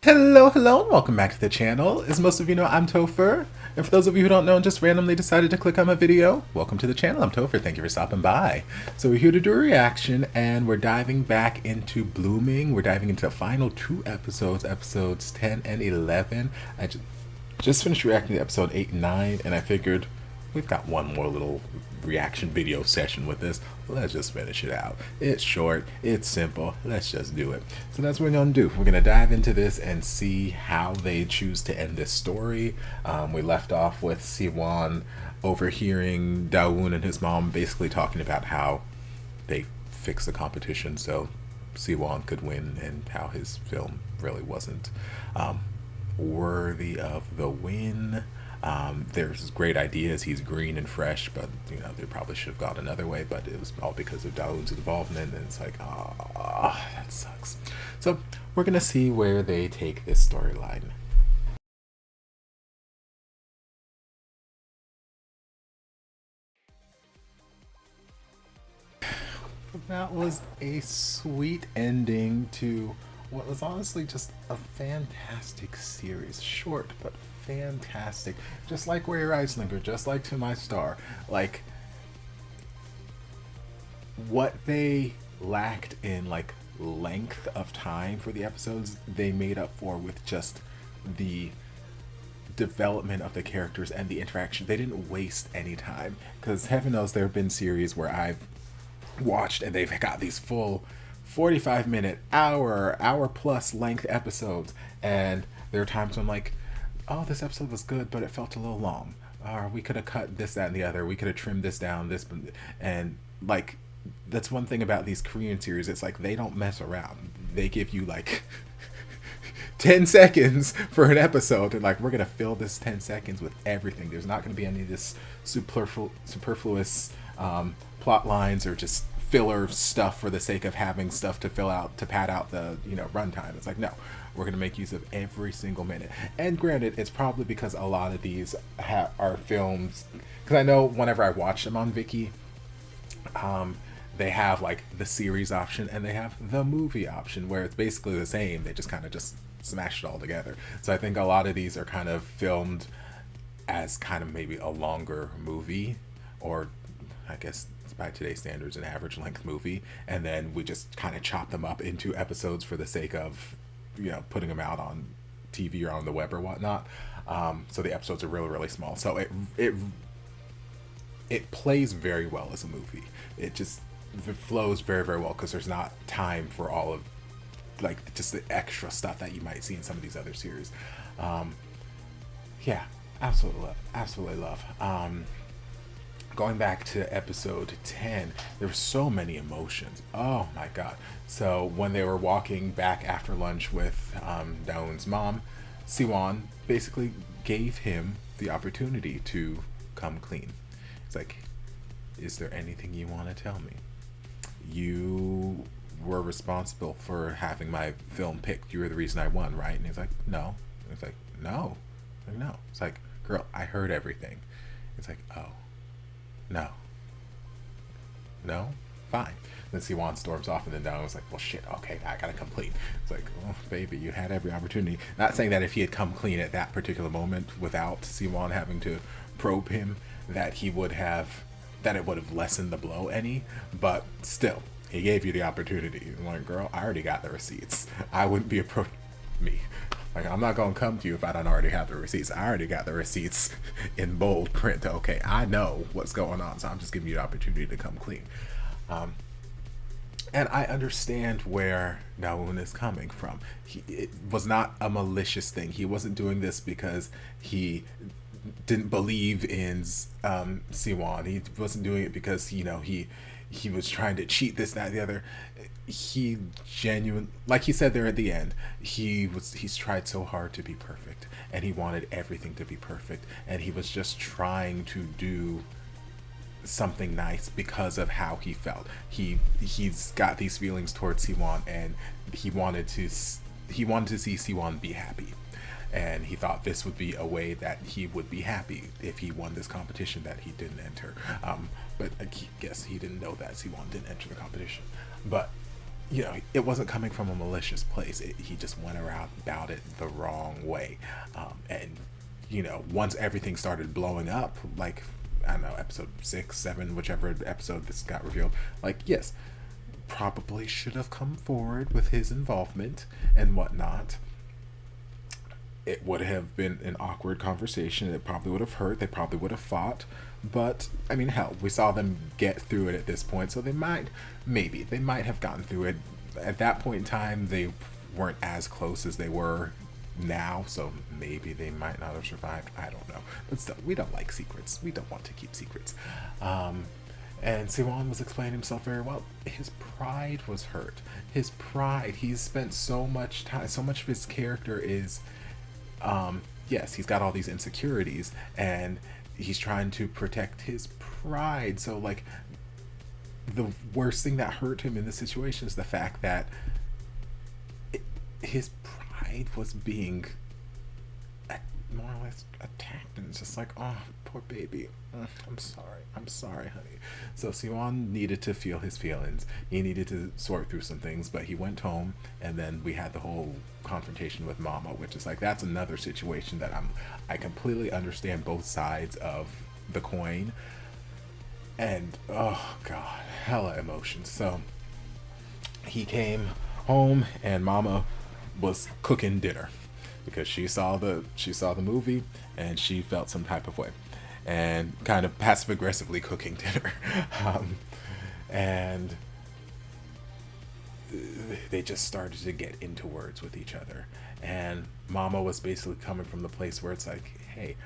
Hello, hello, and welcome back to the channel. As most of you know, I'm Topher. And for those of you who don't know and just randomly decided to click on my video, welcome to the channel. I'm Topher. Thank you for stopping by. So we're here to do a reaction, and we're diving back into Blueming. We're diving into the final two episodes, episodes 10 and 11. I just finished reacting to episode 8 and 9, and I figured we've got one more little reaction video session with this. Let's just finish it out. It's short, it's simple, let's just do it. So that's what we're gonna do. We're gonna dive into this and see how they choose to end this story. We left off with Siwon overhearing Dawoon and his mom basically talking about how they fixed the competition so Siwon could win, and how his film really wasn't worthy of the win. There's great ideas. He's green and fresh, but you know, they probably should have gone another way, but it was all because of Dawoon's involvement, and it's like, ah, that sucks. So we're gonna see where they take this storyline. That was a sweet ending to what was honestly just a fantastic series. Short, but fantastic. Just like Where Your Eyes Linger, just like To My Star. Like, what they lacked in, like, length of time for the episodes, they made up for with just the development of the characters and the interaction. They didn't waste any time, because heaven knows there have been series where I've watched and they've got these full 45-minute, hour plus length episodes, and there are times when I'm like, oh, this episode was good, but it felt a little long, or we could have cut this, that, and the other, we could have trimmed this down, this, and like, that's one thing about these Korean series. It's like they don't mess around. They give you like 10 seconds for an episode, and like, we're gonna fill this 10 seconds with everything. There's not gonna be any of this superfluous plot lines or just filler stuff for the sake of having stuff to fill out, to pad out the, you know, runtime. It's like, no, we're gonna make use of every single minute. And granted, it's probably because a lot of these are films, because I know whenever I watch them on Viki, they have like the series option and they have the movie option, where it's basically the same. They just kind of just smashed it all together. So I think a lot of these are kind of filmed as kind of maybe a longer movie, or I guess by today's standards an average length movie, and then we just kind of chop them up into episodes for the sake of, you know, putting them out on TV or on the web or whatnot. So the episodes are really, really small. So it plays very well as a movie. It flows very, very well, because there's not time for all of like just the extra stuff that you might see in some of these other series. Yeah, absolutely love. Going back to episode 10, there were so many emotions. Oh my god. So when they were walking back after lunch with Dawoon's mom, Siwon basically gave him the opportunity to come clean. It's like, is there anything you want to tell me? You were responsible for having my film picked. You were the reason I won, right? And he's like, no. And it's like, no. Like, no. It's like, girl, I heard everything. It's like, oh. No. No? Fine. Then Siwon storms off, and then Dawoon was like, well, shit, okay, I gotta come clean. It's like, oh, baby, you had every opportunity. Not saying that if he had come clean at that particular moment without Siwon having to probe him, that he would have, that it would have lessened the blow any, but still, he gave you the opportunity. I'm like, girl, I already got the receipts. I wouldn't be approaching me. Like, I'm not gonna come to you if I don't already have the receipts. I already got the receipts in bold print. Okay, I know what's going on, so I'm just giving you the opportunity to come clean. And I understand where Dawoon is coming from. It was not a malicious thing. He wasn't doing this because he didn't believe in Siwon. He wasn't doing it because, you know, he was trying to cheat this, that, and the other. He genuine, like he said there at the end, he's tried so hard to be perfect, and he wanted everything to be perfect, and he was just trying to do something nice because of how he felt. He's got these feelings towards Siwon, and he wanted to see Siwon be happy, and he thought this would be a way that he would be happy if he won this competition that he didn't enter. But I guess he didn't know that Siwon didn't enter the competition. But you know, it wasn't coming from a malicious place. He just went around about it the wrong way. And, you know, once everything started blowing up, like, I don't know, episode 6, 7, whichever episode this got revealed, like, yes, probably should have come forward with his involvement and whatnot. It would have been an awkward conversation. It probably would have hurt. They probably would have fought. But, I mean, hell, we saw them get through it at this point, so they might have gotten through it. At that point in time, they weren't as close as they were now, so maybe they might not have survived. I don't know. But still, we don't like secrets. We don't want to keep secrets. And Siwon was explaining himself very well. His pride was hurt. His pride. He's spent so much time, so much of his character is, yes, he's got all these insecurities, and he's trying to protect his pride. So, like, the worst thing that hurt him in this situation is the fact that his pride was being more or less attacked, and it's just like, oh, poor baby. I'm sorry, honey. So Siwon needed to feel his feelings. He needed to sort through some things, but he went home, and then we had the whole confrontation with Mama, which is like, that's another situation that I completely understand both sides of the coin, and oh god, hella emotions. So he came home, and Mama was cooking dinner because she saw the movie and she felt some type of way, and kind of passive aggressively cooking dinner. And they just started to get into words with each other, and Mama was basically coming from the place where it's like, hey,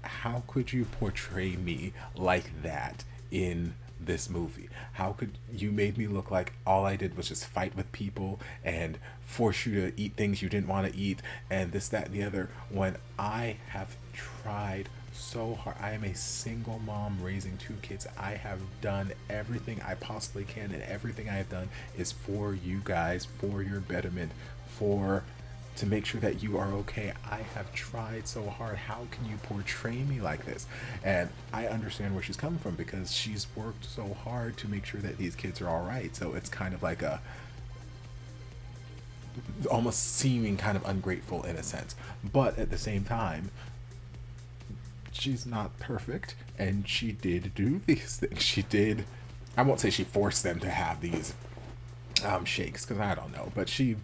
how could you portray me like that in this movie? How could you made me look like all I did was just fight with people and force you to eat things you didn't want to eat and this, that, and the other, when I have tried so hard. I am a single mom raising 2 kids. I have done everything I possibly can, and everything I have done is for you guys, for your betterment, to make sure that you are okay. I have tried so hard. How can you portray me like this? And I understand where she's coming from, because she's worked so hard to make sure that these kids are all right. So it's kind of like almost seeming kind of ungrateful in a sense. But at the same time, she's not perfect, and she did do these things. I won't say she forced them to have these shakes, because I don't know, but she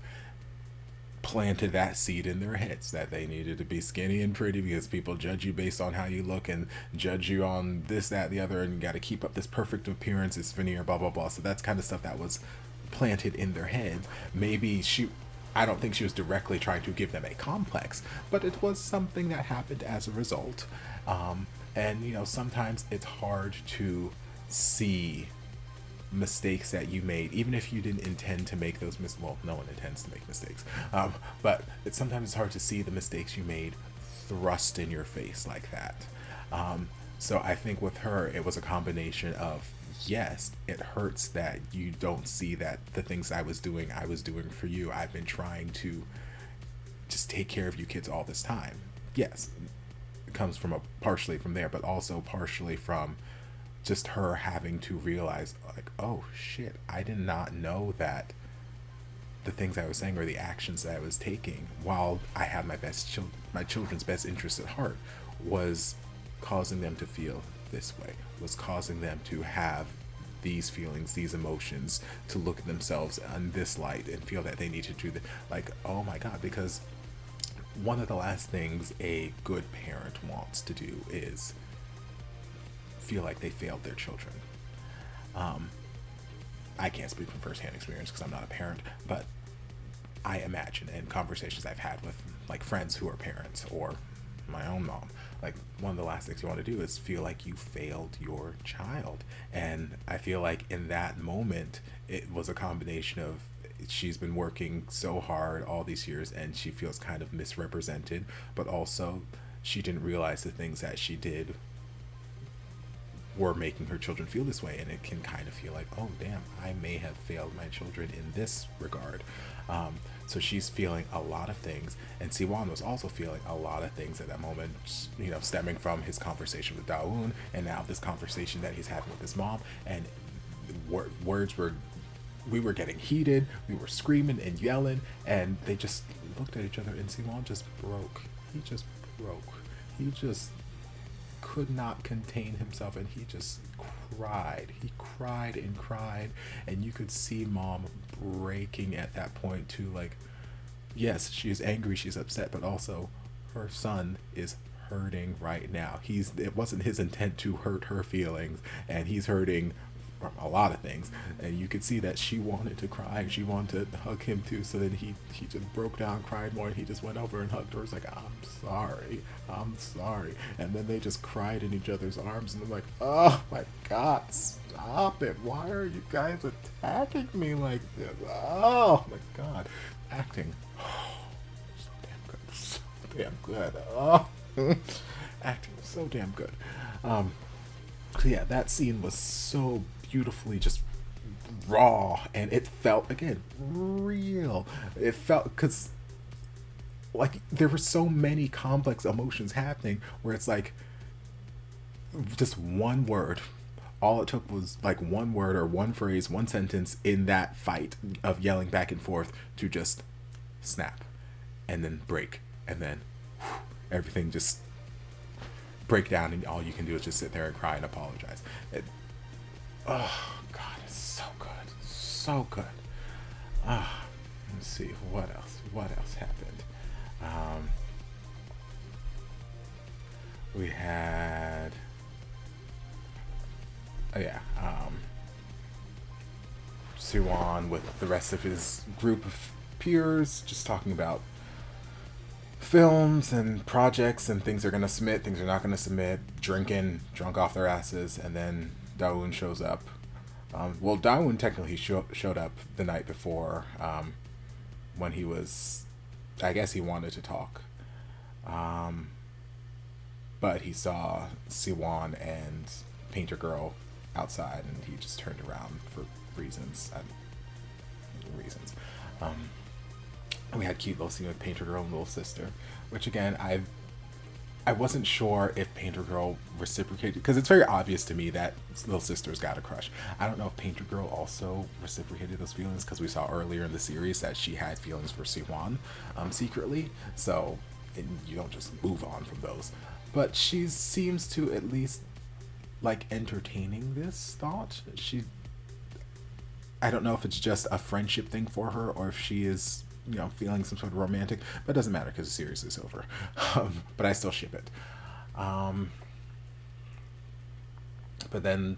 planted that seed in their heads that they needed to be skinny and pretty, because people judge you based on how you look and judge you on this, that, the other, and you got to keep up this perfect appearance, this veneer, blah, blah, blah. So that's kind of stuff that was planted in their heads. I don't think she was directly trying to give them a complex, but it was something that happened as a result. And, you know, sometimes it's hard to see mistakes that you made, even if you didn't intend to make those well, no one intends to make mistakes, but sometimes it's hard to see the mistakes you made thrust in your face like that. So I think with her, it was a combination of, yes, it hurts that you don't see that the things I was doing for you. I've been trying to just take care of you kids all this time. Yes, it comes from partially from there, but also partially from just her having to realize, like, oh shit, I did not know that the things I was saying or the actions that I was taking, while I had my children's best interests at heart, was causing them to feel this way, was causing them to have these feelings, these emotions, to look at themselves in this light and feel that they need to do that. Like, oh my god, because one of the last things a good parent wants to do is feel like they failed their children. I can't speak from firsthand experience because I'm not a parent, but I imagine in conversations I've had with like friends who are parents or my own mom, like one of the last things you want to do is feel like you failed your child. And I feel like in that moment, it was a combination of, she's been working so hard all these years and she feels kind of misrepresented, but also she didn't realize the things that she did were making her children feel this way, and it can kind of feel like, oh damn, I may have failed my children in this regard. So she's feeling a lot of things, and Siwon was also feeling a lot of things at that moment, you know, stemming from his conversation with Dawoon, and now this conversation that he's having with his mom, and words were we were getting heated, we were screaming and yelling, and they just looked at each other, and Simon just broke. He just broke. He just could not contain himself, and he just cried. He cried and cried, and you could see Mom breaking at that point too. Like, yes, she is angry, she's upset, but also her son is hurting right now. It wasn't his intent to hurt her feelings, and he's hurting from a lot of things, and you could see that she wanted to cry, she wanted to hug him too. So then he just broke down, cried more, and he just went over and hugged her. It's like, I'm sorry, and then they just cried in each other's arms, and I'm like, oh my god, stop it, why are you guys attacking me like this? Oh my god, acting so damn good. Oh, acting was so damn good. So yeah, that scene was so beautifully just raw, and it felt, again, real. It felt, because like there were so many complex emotions happening, where it's like just one word, all it took was like one word or one phrase, one sentence in that fight of yelling back and forth to just snap and then break, and then everything just break down, and all you can do is just sit there and cry and apologize. Oh god, it's so good, so good. Let's see what else happened. We had Siwon with the rest of his group of peers just talking about films and projects and things they're going to submit, things they're not going to submit, drunk off their asses, and then Dawoon shows up. Well, Dawoon technically showed up the night before, when he was, I guess he wanted to talk. But he saw Siwon and Painter Girl outside, and he just turned around for reasons. We had cute little scene with Painter Girl and Little Sister, which again, I wasn't sure if Painter Girl reciprocated, because it's very obvious to me that Little Sister's got a crush. I don't know if Painter Girl also reciprocated those feelings, because we saw earlier in the series that she had feelings for Siwon secretly, so you don't just move on from those. But she seems to at least like entertaining this thought. I don't know if it's just a friendship thing for her, or if she is, feeling some sort of romantic, but it doesn't matter because the series is over. But I still ship it. But then,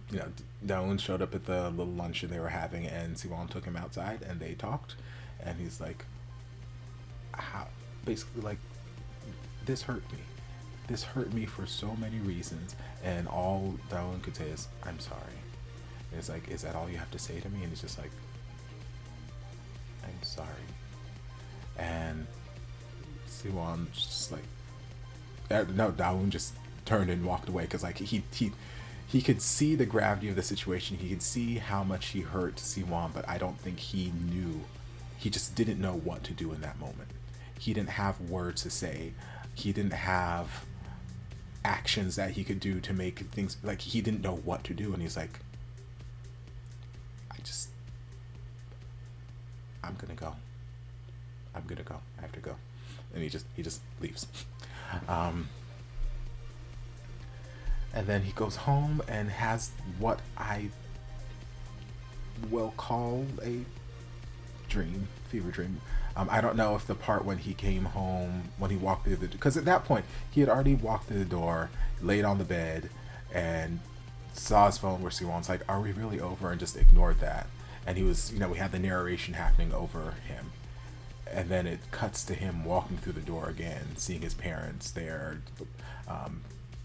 Dawoon showed up at the little luncheon they were having, and Siwon took him outside, and they talked, and he's like, basically like, this hurt me. This hurt me for so many reasons, and all Dawoon could say is, I'm sorry. And it's like, is that all you have to say to me? And he's just like, I'm sorry. And Siwon just like, no, Dawoon just turned and walked away, because like he could see the gravity of the situation. He could see how much he hurt Siwon, but I don't think he knew. He just didn't know what to do in that moment. He didn't have words to say. He didn't have actions that he could do to make things, like, he didn't know what to do. And he's like, I'm gonna go. I have to go. And he just leaves. And then he goes home and has what I will call a fever dream. I don't know if the part when he came home, when he walked through because at that point he had already walked through the door, laid on the bed, and saw his phone where Siwon's like, are we really over? And just ignored that. And he was, we had the narration happening over him. And then it cuts to him walking through the door again, seeing his parents there,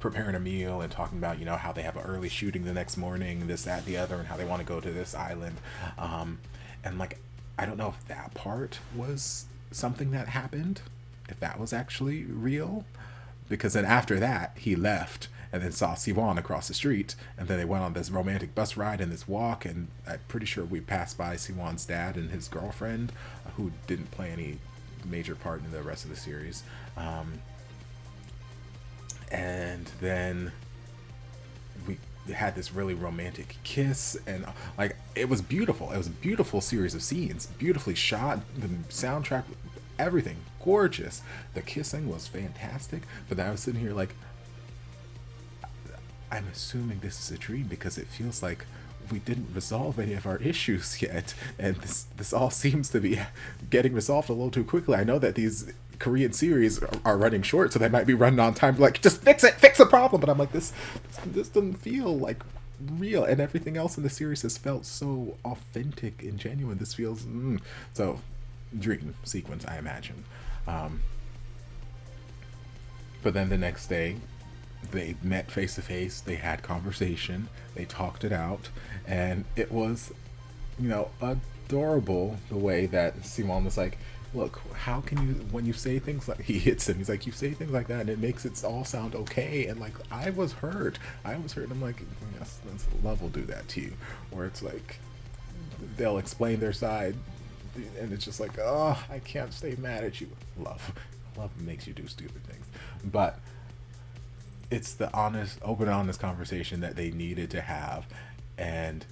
preparing a meal and talking about, how they have an early shooting the next morning, this, that, the other, and how they want to go to this island. And like, I don't know if that part was something that happened, if that was actually real, because then after that he left and then saw Siwon across the street, and then they went on this romantic bus ride and this walk, and I'm pretty sure we passed by Siwon's dad and his girlfriend, who didn't play any major part in the rest of the series. And then had this really romantic kiss, and like it was beautiful. It was a beautiful series of scenes, beautifully shot. The soundtrack, everything gorgeous. The kissing was fantastic. But then I was sitting here like, I'm assuming this is a dream because it feels like we didn't resolve any of our issues yet, and this all seems to be getting resolved a little too quickly. I know that these Korean series are running short, so they might be running on time. Like, just fix it, fix the problem. But I'm like, this doesn't feel like real, and everything else in the series has felt so authentic and genuine. This feels so dream sequence, I imagine. But then the next day, they met face to face, they had conversation, they talked it out, and it was, adorable the way that Simon was like, look, how can you, when you say things like, he hits him, he's like, you say things like that and it makes it all sound okay, and like, I was hurt, and I'm like, yes, love will do that to you, where it's like, they'll explain their side, and it's just like, oh, I can't stay mad at you. Love makes you do stupid things, but it's the open honest conversation that they needed to have. And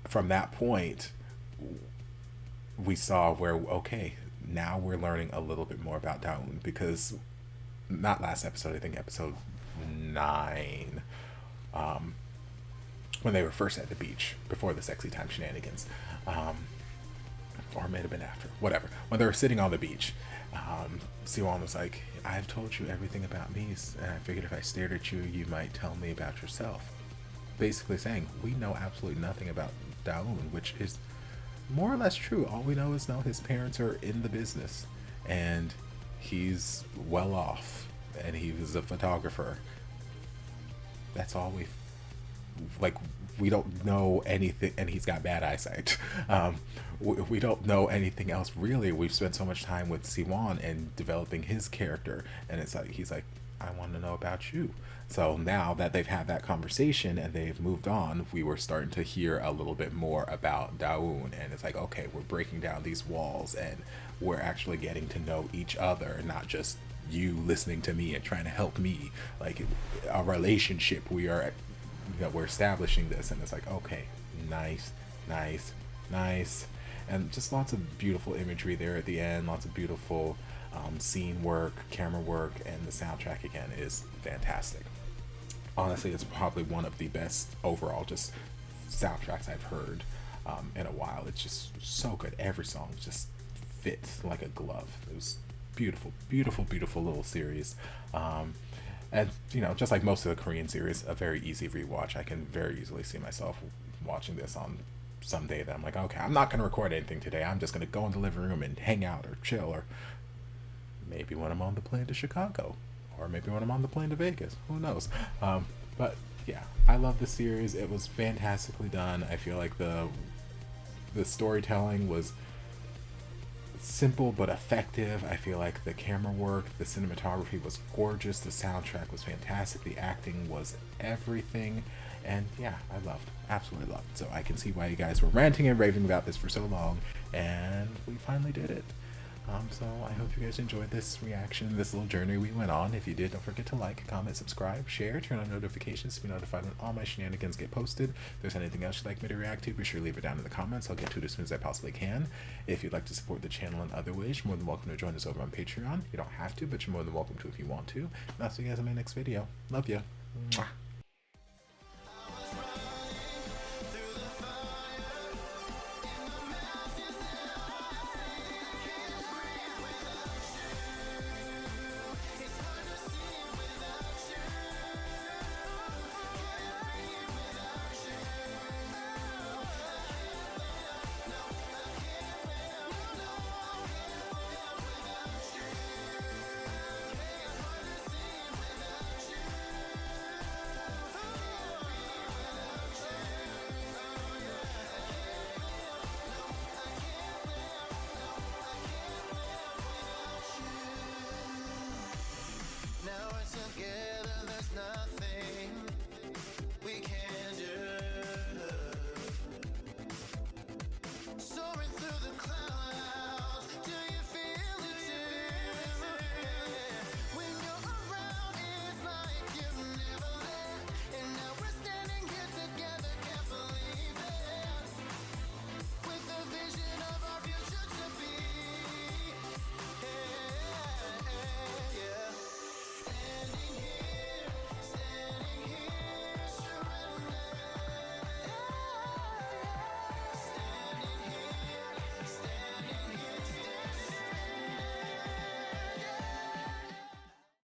from that point, we saw where, okay, now we're learning a little bit more about Daeun, because not last episode, I think episode 9, when they were first at the beach before the sexy time shenanigans, or it may have been after, whatever, when they were sitting on the beach, Siwon was like, I've told you everything about me, and I figured if I stared at you, you might tell me about yourself. Basically saying, we know absolutely nothing about Daeun, which is more or less true. All we know is his parents are in the business, and he's well off, and he was a photographer. That's all we don't know anything, and he's got bad eyesight. We don't know anything else really. We've spent so much time with Siwon and developing his character, and it's like, he's like, I want to know about you. So now that they've had that conversation and they've moved on, we were starting to hear a little bit more about Daeun, and it's like, okay, we're breaking down these walls and we're actually getting to know each other, not just you listening to me and trying to help me. Like, a relationship, we're establishing this, and it's like, okay, nice. And just lots of beautiful imagery there at the end, lots of beautiful scene work, camera work, and the soundtrack again is fantastic. Honestly, it's probably one of the best overall just soundtracks I've heard in a while. It's just so good. Every song just fits like a glove. It was beautiful little series. And just like most of the Korean series, a very easy rewatch. I can very easily see myself watching this on some day that I'm like, okay, I'm not going to record anything today. I'm just going to go in the living room and hang out or chill, or maybe when I'm on the plane to Chicago, or maybe when I'm on the plane to Vegas. Who knows? But yeah, I love the series. It was fantastically done. I feel like the storytelling was simple but effective. I feel like the camera work, the cinematography was gorgeous, the soundtrack was fantastic, the acting was everything, and yeah, I absolutely loved. So I can see why you guys were ranting and raving about this for so long, and we finally did it. So I hope you guys enjoyed this reaction, this little journey we went on. If you did, don't forget to like, comment, subscribe, share, turn on notifications to be notified when all my shenanigans get posted. If there's anything else you'd like me to react to, be sure to leave it down in the comments. I'll get to it as soon as I possibly can. If you'd like to support the channel in other ways, you're more than welcome to join us over on Patreon. You don't have to, but you're more than welcome to if you want to. And I'll see you guys in my next video. Love ya. Mwah.